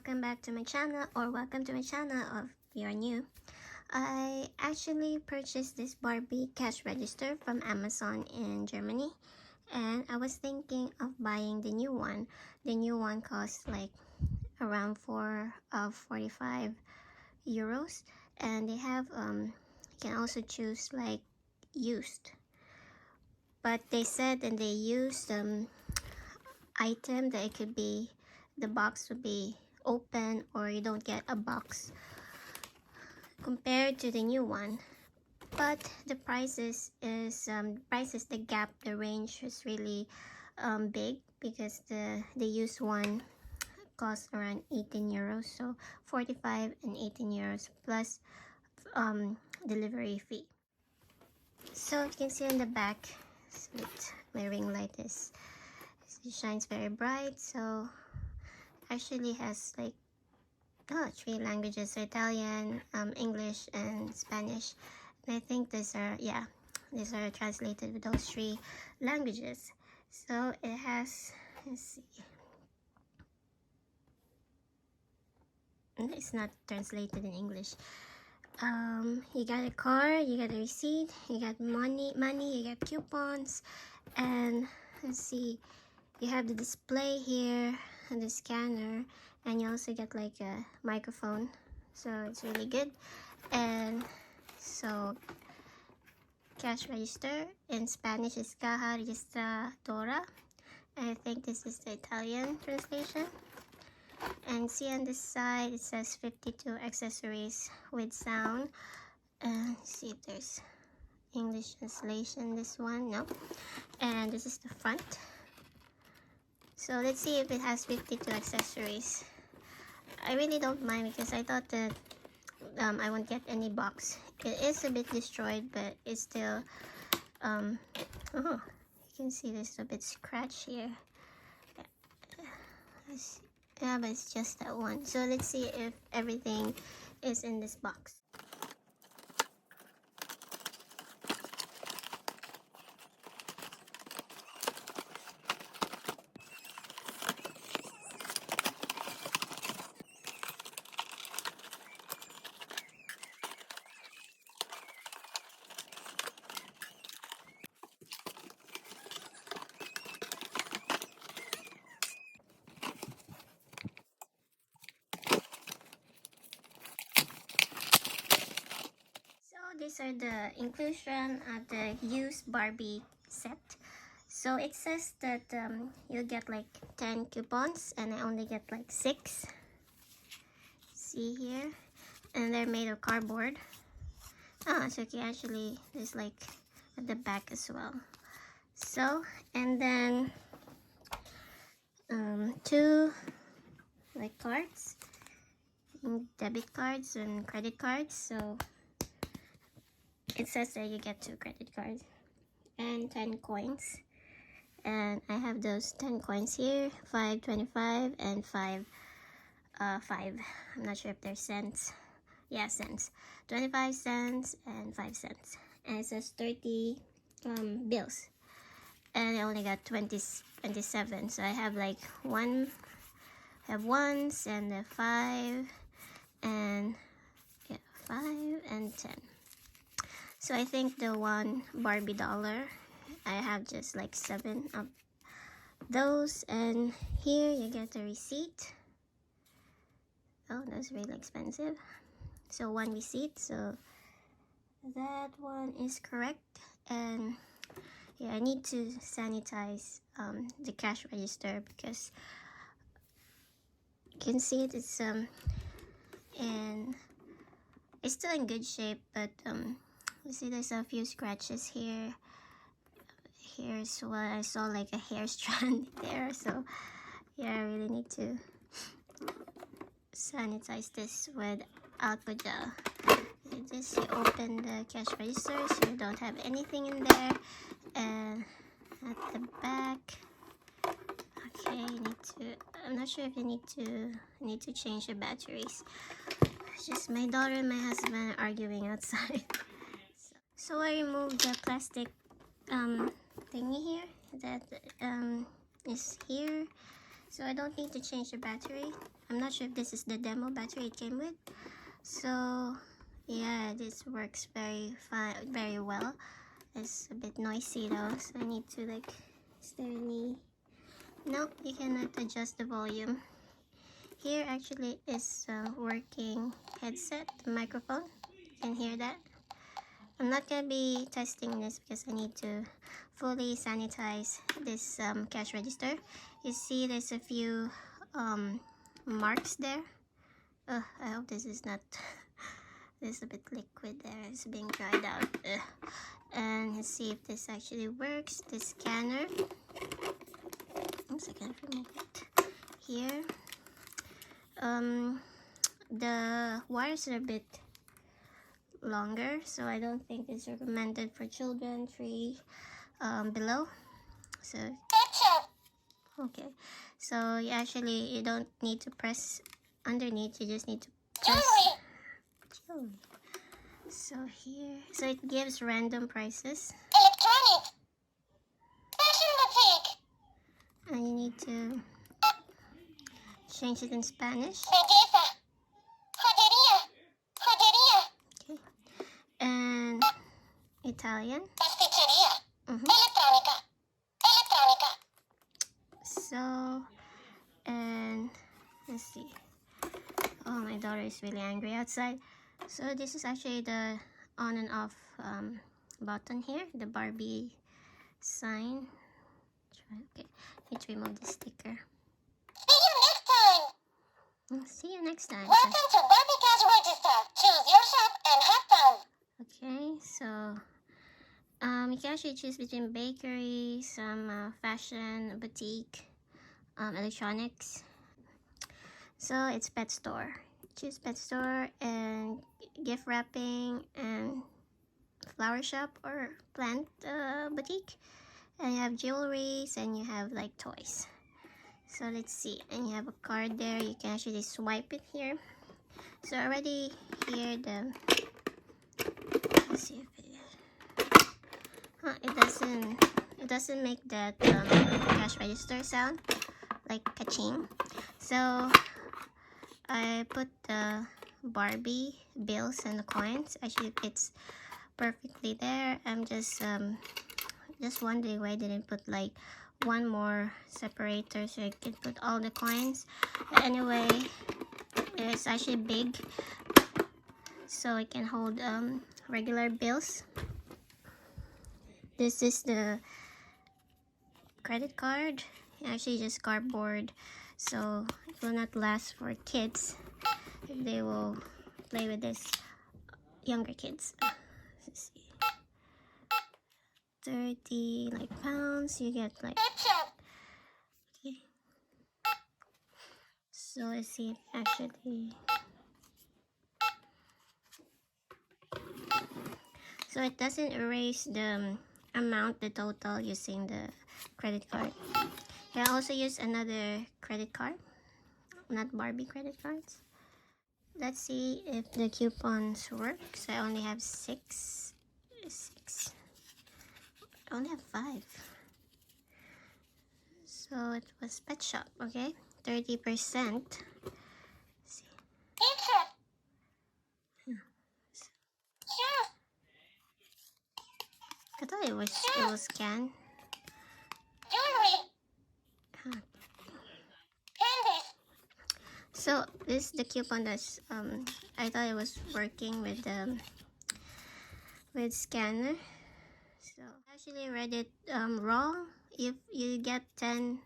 welcome back to my channel, or welcome to my channel if you're new. I actually purchased this Barbie Cash Register from Amazon in Germany, and I was thinking of buying the new one. The new one costs like around 45 euros, and they have you can also choose like used, but they said, and they used item that it could be, the box would be open, or you don't get a box compared to the new one. But the prices is the gap, the range is really big, because the used one costs around 18 euros, so 45 and 18 euros plus delivery fee. So you can see in the back, my ring light it shines very bright. So actually has like 3 languages: Italian, English, and Spanish. And I think these are translated with those 3 languages. So it has, let's see, it's not translated in English. You got a card, you got a receipt, you got money, you got coupons, and let's see, you have the display here and the scanner, and you also get like a microphone, so it's really good. And so cash register in Spanish is caja registradora. I think this is the Italian translation. And see on this side, it says 52 accessories with sound. And see if there's English translation. This one, no. And this is the front. So let's see if it has 52 accessories. I really don't mind, because I thought that I won't get any box. It is a bit destroyed, but it's still oh, you can see there's a bit scratch here. Yeah, but it's just that one. So let's see if everything is in this box. These are the inclusion of the used Barbie set. So it says that you'll get like 10 coupons, and I only get like 6. See here, and they're made of cardboard. So okay, actually there's like at the back as well. So, and then 2 like cards, debit cards and credit cards. So it says that you get 2 credit cards and 10 coins, and I have those 10 coins here, 5, 25, and 5. I'm not sure if they're cents. Yeah, cents. 25 cents and 5 cents, and it says 30 bills, and I only got 27. So I have like ones and the 5, and 5 and 10. So I think the one Barbie dollar, I have just like 7 of those. And here you get the receipt. Oh, that's really expensive. So 1 receipt, so that one is correct. And yeah, I need to sanitize the cash register, because you can see it, it's and it's still in good shape, but you see there's a few scratches here. Here's what I saw, like a hair strand there. So yeah, I really need to sanitize this with alcohol gel. Just you open the cash register, so you don't have anything in there. And at the back, okay, you need to, I'm not sure if you need to change the batteries. It's just my daughter and my husband arguing outside. So I removed the plastic thingy here that is here, so I don't need to change the battery. I'm not sure if this is the demo battery it came with. So yeah, this works very fine, very well. It's a bit noisy though, so I need to like, is there any, nope, you cannot adjust the volume. Here actually is a working headset, the microphone, you can hear that. I'm not gonna be testing this because I need to fully sanitize this cash register. You see there's a few marks there. I hope this is not there's a bit liquid there, it's being dried out. And let's see if this actually works. The scanner, oops, I can't remove it here. The wires are a bit longer, so I don't think it's recommended for children 3 below. So okay, so you don't need to press underneath, you just need to press. So here, so it gives random prices. Electronic fashion boutique. And you need to change it in Spanish. Belleza, joyería, joyería. Okay. And Italian. Pasticceria. Electronica. Electronica. So, and let's see. Oh, my daughter is really angry outside. So this is actually the on and off button here, the Barbie sign. Okay, let's remove the sticker. See you next time. See you next time. Welcome to Barbie Cash Register. Choose your shop and have fun. Okay, so you can actually choose between bakery, some fashion, boutique, electronics. So it's pet store. Choose pet store and gift wrapping and flower shop or plant boutique. And you have jewelries and you have like toys. So let's see, and you have a card there, you can actually swipe it here. So already here let's see if it doesn't make that cash register sound like ka-ching. So I put the Barbie bills and the coins. Actually it fits perfectly there. I'm just wondering why I didn't put like one more separator so I can put all the coins. Anyway, it's actually big, so I can hold regular bills. This is the credit card. Actually just cardboard, so it will not last for kids. They will play with this, younger kids. Let's see, 30 like pounds, you get like, okay. So let's see if actually, so it doesn't erase the amount, the total using the credit card. You can also use another credit card, not Barbie credit cards. Let's see if the coupons work. So I only have six. I only have 5. So it was pet shop, okay? 30%. See. I thought it was scanned. Huh. So this is the coupon that's I thought it was working with scanner. So I actually read it wrong. If you get 10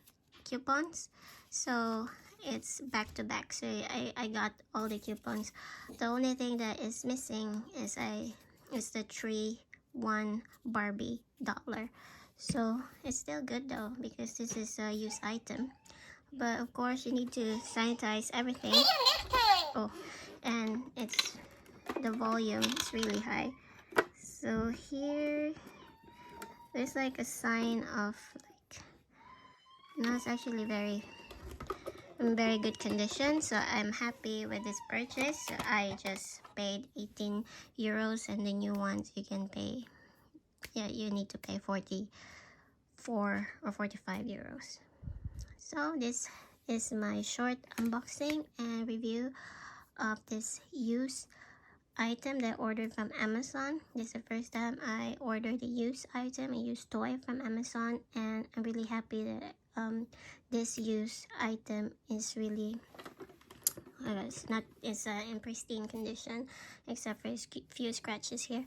coupons, so it's back to back. So I got all the coupons. The only thing that is missing is the 3-1 Barbie dollar. So it's still good though because this is a used item. But of course you need to sanitize everything. Oh, and the volume is really high. So here there's like a sign of like, no, it's actually in very good condition. So I'm happy with this purchase. So I just paid 18 euros, and the new ones you can pay, yeah, you need to pay 44 or 45 euros. So this is my short unboxing and review of this used item that I ordered from Amazon. This is the first time I ordered a used item, a used toy from Amazon, and I'm really happy that this used item is really it's in pristine condition except for a few scratches here.